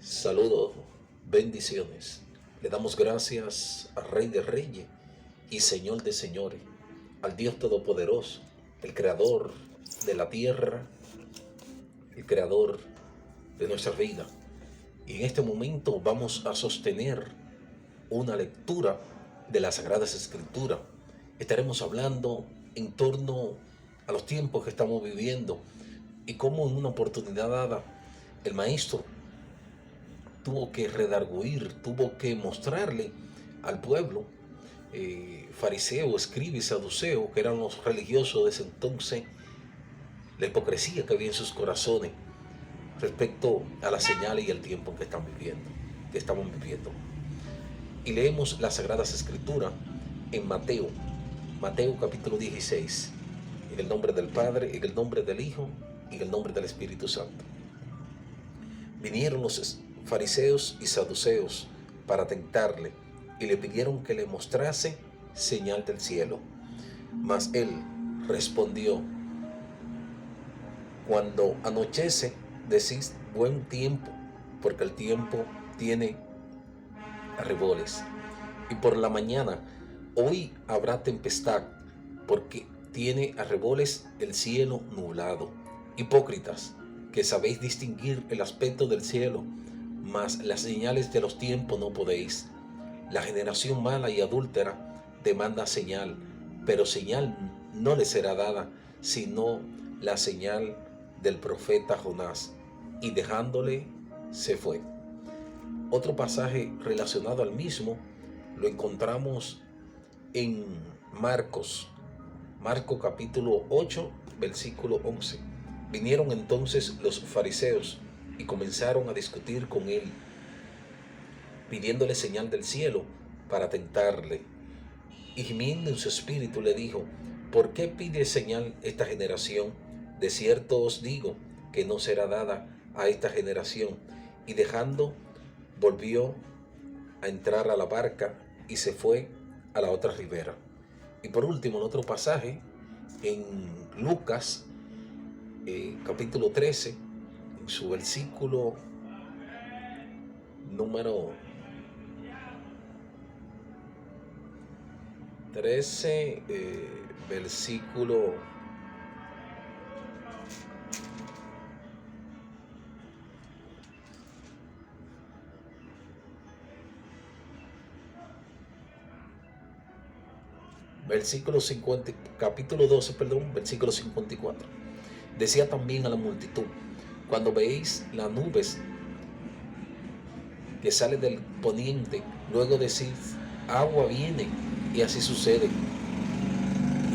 Saludos, bendiciones. Le damos gracias al Rey de Reyes y Señor de Señores, al Dios Todopoderoso, el Creador de la tierra, el Creador de nuestra vida. Y en este momento vamos a sostener una lectura de las Sagradas Escrituras. Estaremos hablando en torno a los tiempos que estamos viviendo y cómo en una oportunidad dada el Maestro tuvo que redarguir, tuvo que mostrarle al pueblo, fariseo, escriba y saduceo, que eran los religiosos de ese entonces, la hipocresía que había en sus corazones respecto a las señales y el tiempo en que estamos viviendo. Y leemos las Sagradas Escrituras en Mateo capítulo 16, en el nombre del Padre, en el nombre del Hijo y en el nombre del Espíritu Santo. Vinieron los fariseos y saduceos para tentarle y le pidieron que le mostrase señal del cielo. Mas él respondió: cuando anochece, decís buen tiempo, porque el tiempo tiene arreboles. Y por la mañana, hoy habrá tempestad, porque tiene arreboles el cielo nublado. Hipócritas, que sabéis distinguir el aspecto del cielo, mas las señales de los tiempos no podéis. La generación mala y adúltera demanda señal, pero señal no le será dada, sino la señal del profeta Jonás. Y dejándole, se fue. Otro pasaje relacionado al mismo lo encontramos en Marcos capítulo 8, versículo 11. Vinieron entonces los fariseos y comenzaron a discutir con él, pidiéndole señal del cielo para tentarle. Y gimiendo en su espíritu le dijo: ¿por qué pide señal esta generación? De cierto os digo que no será dada a esta generación. Y dejando, volvió a entrar a la barca y se fue a la otra ribera. Y por último, en otro pasaje, en Lucas capítulo 13, en su versículo número 13, versículo versículo 50, capítulo 12, versículo 54. Decía también a la multitud: cuando veis las nubes que sale del poniente, luego decís agua viene, y así sucede.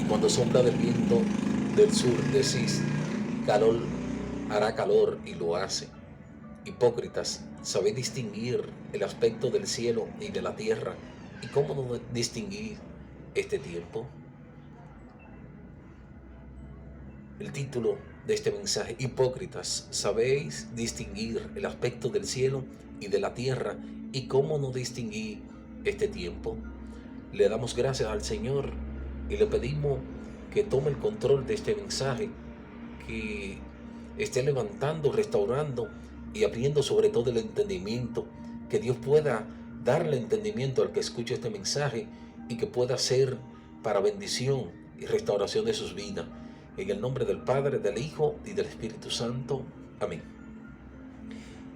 Y cuando sopla del viento del sur, decís calor, hará calor, y lo hace. Hipócritas, sabéis distinguir el aspecto del cielo y de la tierra, y cómo no distinguir este tiempo. El título de este mensaje: hipócritas, sabéis distinguir el aspecto del cielo y de la tierra, y cómo no distinguir este tiempo. Le damos gracias al Señor y le pedimos que tome el control de este mensaje, que esté levantando, restaurando y abriendo sobre todo el entendimiento, que Dios pueda darle entendimiento al que escuche este mensaje y que pueda ser para bendición y restauración de sus vidas. En el nombre del Padre, del Hijo y del Espíritu Santo. Amén.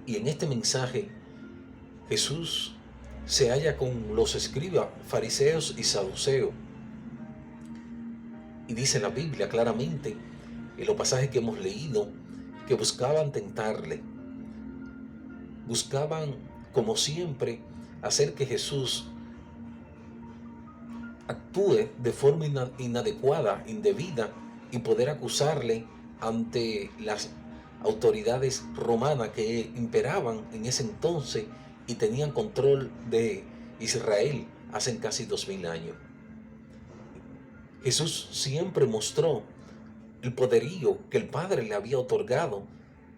Y en este mensaje, Jesús se halla con los escribas, fariseos y saduceos. Y dice la Biblia claramente, en los pasajes que hemos leído, que buscaban tentarle. Buscaban, como siempre, hacer que Jesús actúe de forma inadecuada, indebida, y poder acusarle ante las autoridades romanas que imperaban en ese entonces y tenían control de Israel hace casi 2000 años. Jesús siempre mostró el poderío que el Padre le había otorgado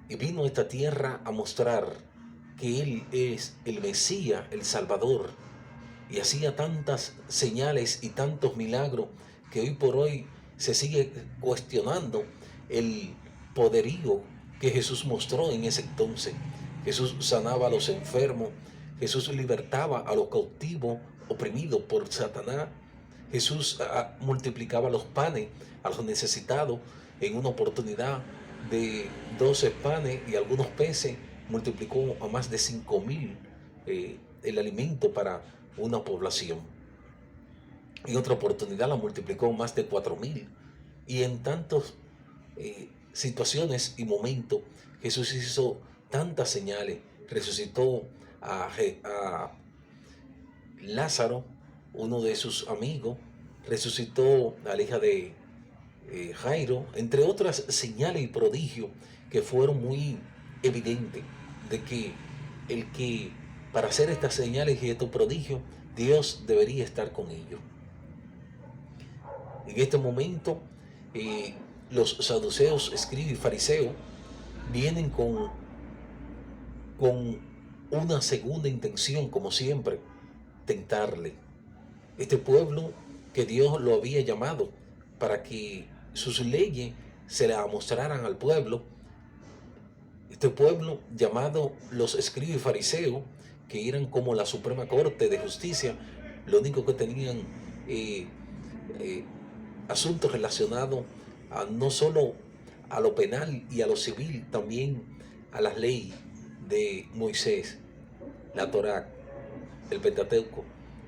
y vino a esta tierra a mostrar que Él es el Mesías, el Salvador, y hacía tantas señales y tantos milagros que hoy por hoy se sigue cuestionando el poderío que Jesús mostró en ese entonces. Jesús sanaba a los enfermos, Jesús libertaba a los cautivos oprimidos por Satanás, Jesús multiplicaba los panes a los necesitados. En una oportunidad de 12 panes y algunos peces, multiplicó a más de 5.000 el alimento para una población. En otra oportunidad la multiplicó más de 4.000. Y en tantas situaciones y momentos, Jesús hizo tantas señales. Resucitó a Lázaro, uno de sus amigos, resucitó a la hija de Jairo, entre otras señales y prodigios que fueron muy evidentes de que para hacer estas señales y estos prodigios, Dios debería estar con ellos. En este momento, los saduceos, escribas y fariseos vienen con una segunda intención, como siempre, tentarle. Este pueblo que Dios lo había llamado para que sus leyes se las mostraran al pueblo, este pueblo llamado los escribas y fariseos, que eran como la Suprema Corte de Justicia, lo único que tenían asuntos relacionados no solo a lo penal y a lo civil, también a las leyes de Moisés, la Torá, el Pentateuco.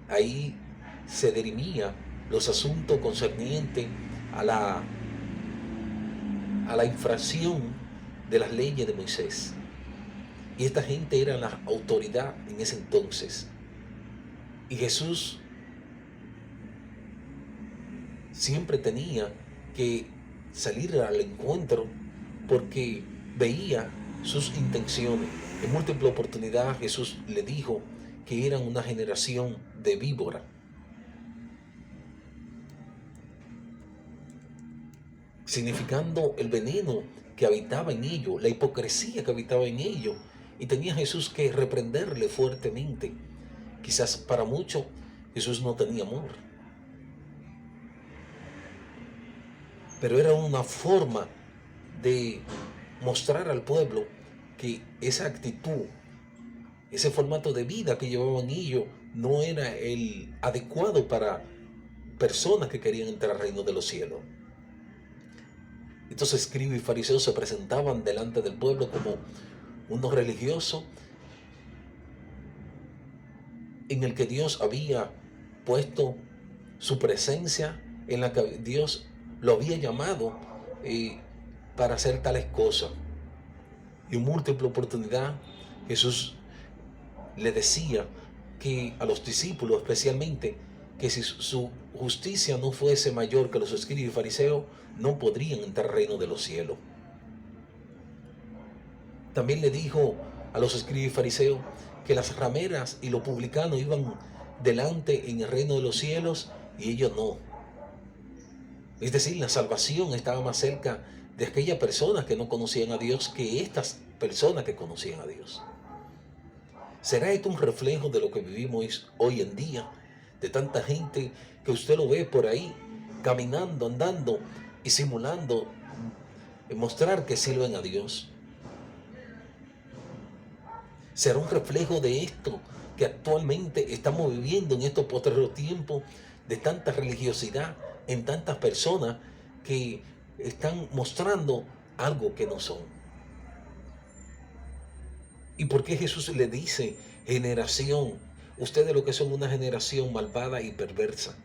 Ahí se dirimía los asuntos concernientes a la infracción de las leyes de Moisés. Y esta gente era la autoridad en ese entonces. Y Jesús siempre tenía que salir al encuentro porque veía sus intenciones. En múltiples oportunidades Jesús le dijo que eran una generación de víbora. Significando el veneno que habitaba en ellos, la hipocresía que habitaba en ellos. Y tenía Jesús que reprenderle fuertemente. Quizás para muchos Jesús no tenía amor, pero era una forma de mostrar al pueblo que esa actitud, ese formato de vida que llevaban ellos, no era el adecuado para personas que querían entrar al reino de los cielos. Estos escribas y fariseos se presentaban delante del pueblo como unos religiosos en el que Dios había puesto su presencia, en la que Dios lo había llamado para hacer tales cosas. Y en múltiple oportunidad Jesús le decía que a los discípulos especialmente, que si su justicia no fuese mayor que los escribas y fariseos, no podrían entrar al reino de los cielos. También le dijo a los escribas y fariseos que las rameras y los publicanos iban delante en el reino de los cielos y ellos no. Es decir, la salvación estaba más cerca de aquellas personas que no conocían a Dios que estas personas que conocían a Dios. ¿Será esto un reflejo de lo que vivimos hoy en día? De tanta gente que usted lo ve por ahí, caminando, andando y simulando mostrar que sirven a Dios. ¿Será un reflejo de esto que actualmente estamos viviendo en estos posteriores tiempos de tanta religiosidad en tantas personas que están mostrando algo que no son? ¿Y por qué Jesús le dice generación? Ustedes lo que son una generación malvada y perversa.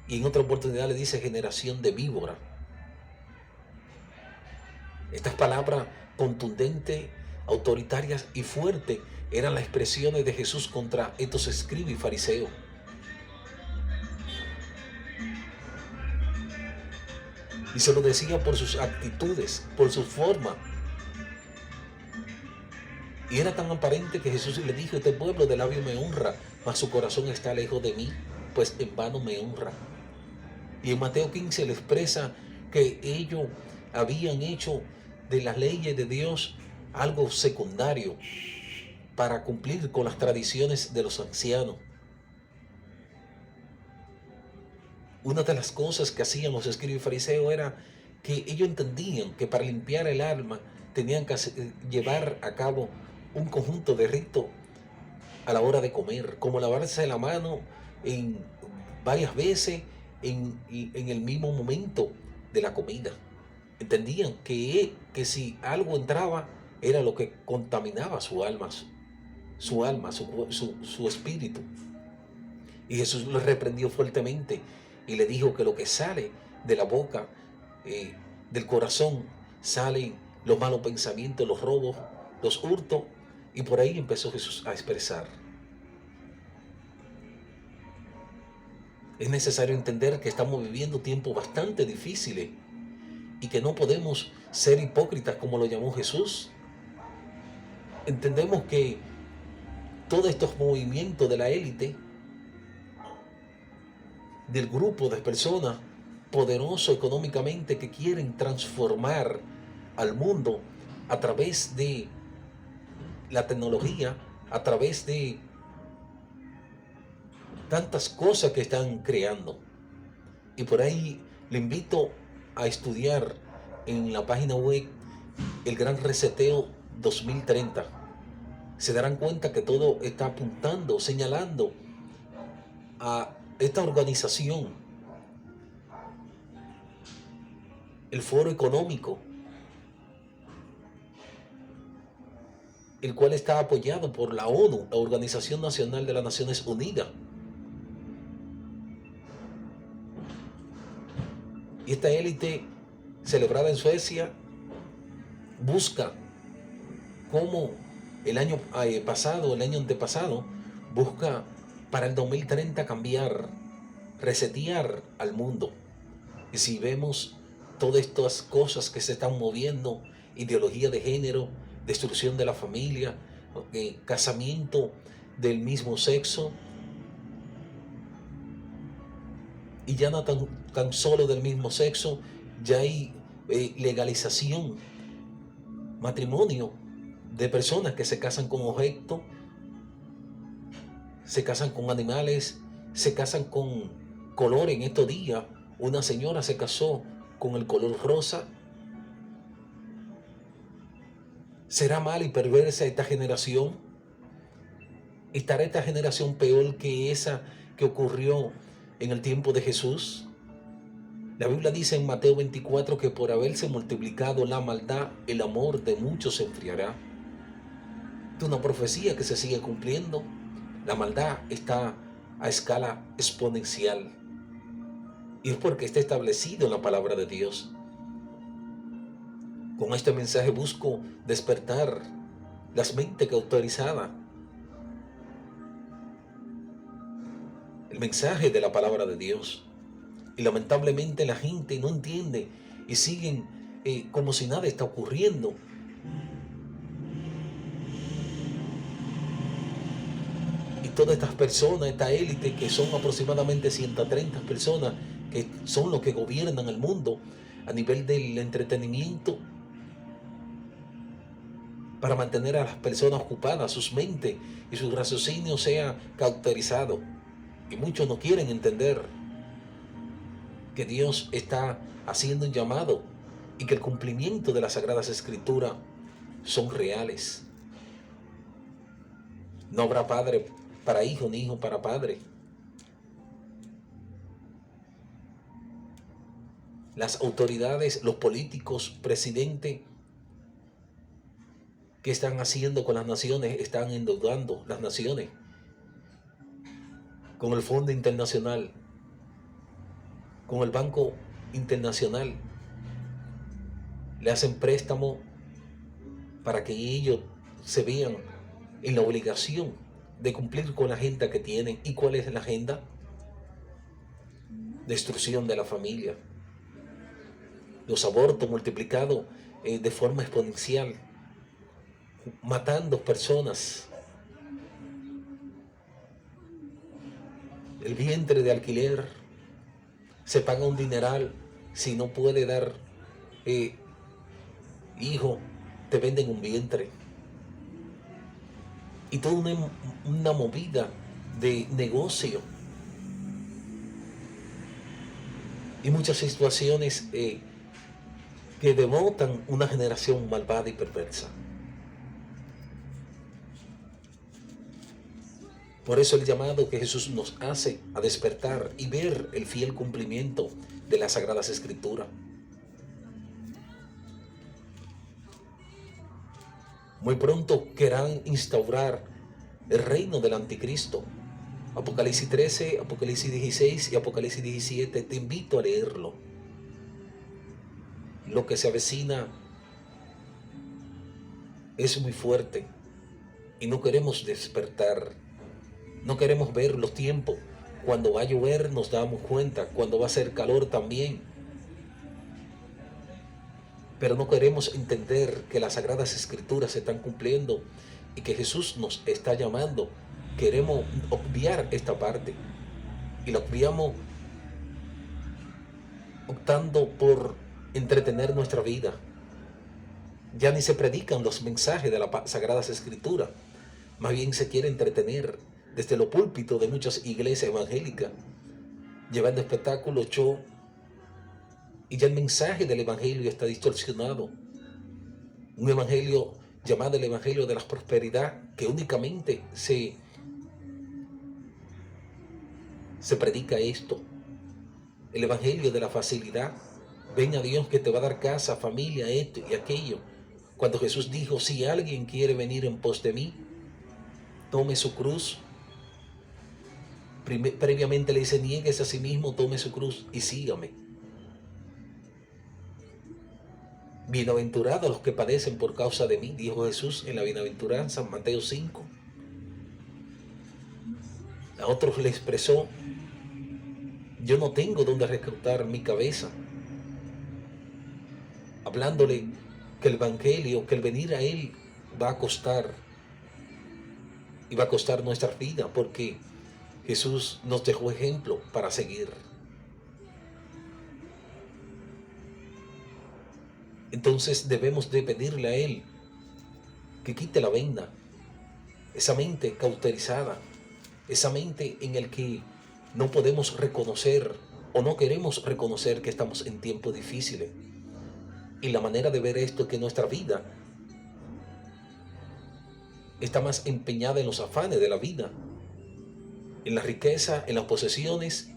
Y en otra oportunidad le dice generación de víbora. Estas palabras contundentes, autoritarias y fuertes eran las expresiones de Jesús contra estos escribas y fariseos. Y se lo decía por sus actitudes, por su forma. Y era tan aparente que Jesús le dijo: este pueblo de labio me honra, mas su corazón está lejos de mí, pues en vano me honra. Y en Mateo 15 le expresa que ellos habían hecho de las leyes de Dios algo secundario para cumplir con las tradiciones de los ancianos. Una de las cosas que hacían los escribas y fariseos era que ellos entendían que para limpiar el alma tenían que llevar a cabo un conjunto de ritos a la hora de comer, como lavarse la mano en varias veces en el mismo momento de la comida. Entendían que si algo entraba era lo que contaminaba su alma, su espíritu. Y Jesús lo reprendió fuertemente y le dijo que lo que sale de la boca, del corazón, salen los malos pensamientos, los robos, los hurtos. Y por ahí empezó Jesús a expresar. Es necesario entender que estamos viviendo tiempos bastante difíciles y que no podemos ser hipócritas como lo llamó Jesús. Entendemos que todos estos movimientos de la élite, del grupo de personas poderosos económicamente que quieren transformar al mundo a través de la tecnología, a través de tantas cosas que están creando. Y por ahí le invito a estudiar en la página web El Gran Reseteo 2030. Se darán cuenta que todo está apuntando, señalando a esta organización, el Foro Económico, el cual está apoyado por la ONU, la Organización Nacional de las Naciones Unidas. Y esta élite celebrada en Suecia busca como el año pasado, el año antepasado, busca para el 2030 cambiar, resetear al mundo. Y si vemos todas estas cosas que se están moviendo, ideología de género, destrucción de la familia, casamiento del mismo sexo, y ya no tan solo del mismo sexo, ya hay legalización, matrimonio de personas que se casan con objetos, se casan con animales, se casan con color. En estos días una señora se casó con el color rosa. ¿Será mala y perversa esta generación? ¿Estará esta generación peor que esa que ocurrió en el tiempo de Jesús? La Biblia dice en Mateo 24 que por haberse multiplicado la maldad, el amor de muchos se enfriará. Es una profecía que se sigue cumpliendo. La maldad está a escala exponencial. Y es porque está establecido en la palabra de Dios. Con este mensaje busco despertar las mentes cauterizadas. El mensaje de la palabra de Dios. Y lamentablemente la gente no entiende y siguen como si nada está ocurriendo. Y todas estas personas, esta élite, que son aproximadamente 130 personas, que son los que gobiernan el mundo a nivel del entretenimiento, para mantener a las personas ocupadas, sus mentes y su raciocinio sea cauterizado. Y muchos no quieren entender que Dios está haciendo un llamado y que el cumplimiento de las Sagradas Escrituras son reales. No habrá padre para hijo, ni hijo para padre. Las autoridades, los políticos, presidentes, ¿qué están haciendo con las naciones? Están endeudando las naciones con el Fondo Internacional, con el Banco Internacional. Le hacen préstamo para que ellos se vean en la obligación de cumplir con la agenda que tienen. ¿Y cuál es la agenda? Destrucción de la familia. Los abortos multiplicados de forma exponencial, matando personas. El vientre de alquiler, se paga un dineral. Si no puede dar hijo, te venden un vientre. Y toda una movida de negocio. Y muchas situaciones que denotan una generación malvada y perversa. Por eso el llamado que Jesús nos hace a despertar y ver el fiel cumplimiento de las Sagradas Escrituras. Muy pronto querrán instaurar el reino del anticristo. Apocalipsis 13, Apocalipsis 16 y Apocalipsis 17, te invito a leerlo. Lo que se avecina es muy fuerte y no queremos despertar. No queremos ver los tiempos. Cuando va a llover nos damos cuenta, cuando va a hacer calor también. Pero no queremos entender que las Sagradas Escrituras se están cumpliendo y que Jesús nos está llamando. Queremos obviar esta parte y la obviamos optando por entretener nuestra vida. Ya ni se predican los mensajes de las Sagradas Escrituras, más bien se quiere entretener desde los púlpitos de muchas iglesias evangélicas, llevando espectáculos, show, y ya el mensaje del evangelio está distorsionado. Un evangelio llamado el evangelio de la prosperidad, que únicamente se predica esto. El evangelio de la facilidad. Ven a Dios que te va a dar casa, familia, esto y aquello. Cuando Jesús dijo, si alguien quiere venir en pos de mí, tome su cruz. Previamente le dice, niéguese a sí mismo, tome su cruz y sígame. Bienaventurados los que padecen por causa de mí, dijo Jesús en la bienaventuranza, Mateo 5. A otros le expresó, yo no tengo donde recostar mi cabeza, hablándole que el evangelio, que el venir a Él va a costar, y va a costar nuestra vida, porque Jesús nos dejó ejemplo para seguir. Entonces debemos de pedirle a Él que quite la venda, esa mente cauterizada, esa mente en el que no podemos reconocer o no queremos reconocer que estamos en tiempos difíciles. Y la manera de ver esto es que nuestra vida está más empeñada en los afanes de la vida, en la riqueza, en las posesiones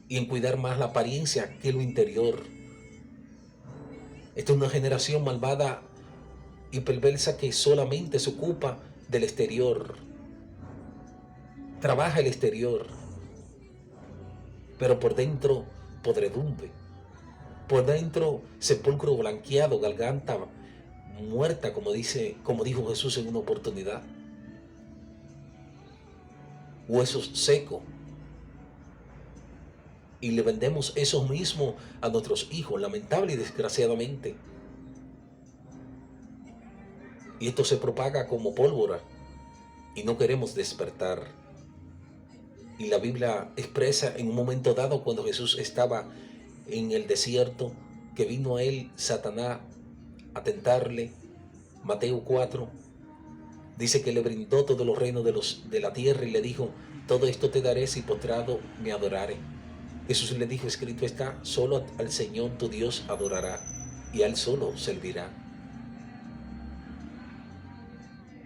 y en cuidar más la apariencia que lo interior. Esta es una generación malvada y perversa que solamente se ocupa del exterior, trabaja el exterior, pero por dentro podredumbre, por dentro sepulcro blanqueado, garganta muerta, como dijo Jesús en una oportunidad, huesos secos. Y le vendemos eso mismo a nuestros hijos, lamentable y desgraciadamente. Y esto se propaga como pólvora y no queremos despertar. Y la Biblia expresa en un momento dado, cuando Jesús estaba en el desierto, que vino a él Satanás a tentarle. Mateo 4 dice que le brindó todos los reinos de la tierra y le dijo, todo esto te daré si postrado me adorare. Jesús le dijo, escrito está, solo al Señor tu Dios adorará y a Él solo servirá.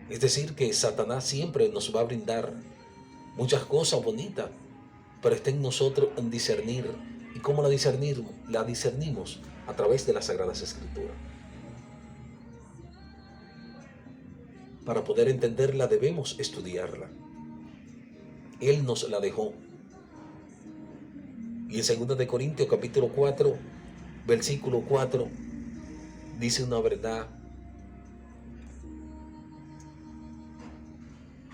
Es decir, que Satanás siempre nos va a brindar muchas cosas bonitas, pero está en nosotros en discernir. ¿Y cómo la discernimos? La discernimos a través de las Sagradas Escrituras. Para poder entenderla debemos estudiarla. Él nos la dejó. Y en 2 de Corintios capítulo 4, versículo 4, dice una verdad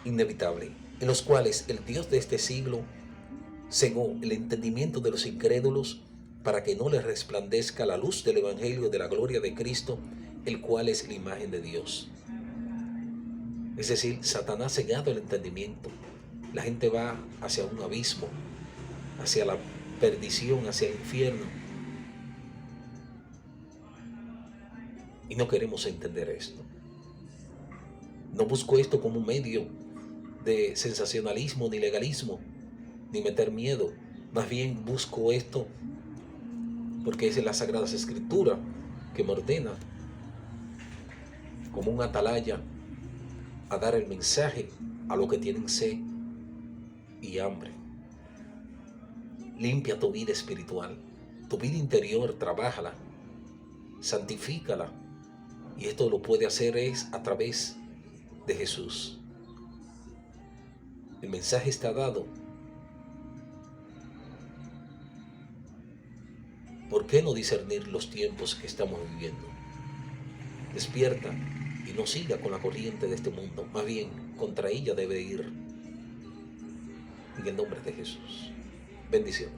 inevitable, en los cuales el Dios de este siglo cegó el entendimiento de los incrédulos para que no les resplandezca la luz del Evangelio de la gloria de Cristo, el cual es la imagen de Dios. Es decir, Satanás ha cegado el entendimiento. La gente va hacia un abismo, hacia la perdición, hacia el infierno. Y no queremos entender esto. No busco esto como un medio de sensacionalismo ni legalismo, ni meter miedo. Más bien busco esto porque es en las Sagradas Escrituras que me ordena como un atalaya a dar el mensaje a los que tienen sed y hambre. Limpia tu vida espiritual, tu vida interior, trabájala, santifícala. Y esto lo puede hacer es a través de Jesús. El mensaje está dado. ¿Por qué no discernir los tiempos que estamos viviendo? Despierta y no siga con la corriente de este mundo. Más bien, contra ella debe ir. En el nombre de Jesús. Bendiciones.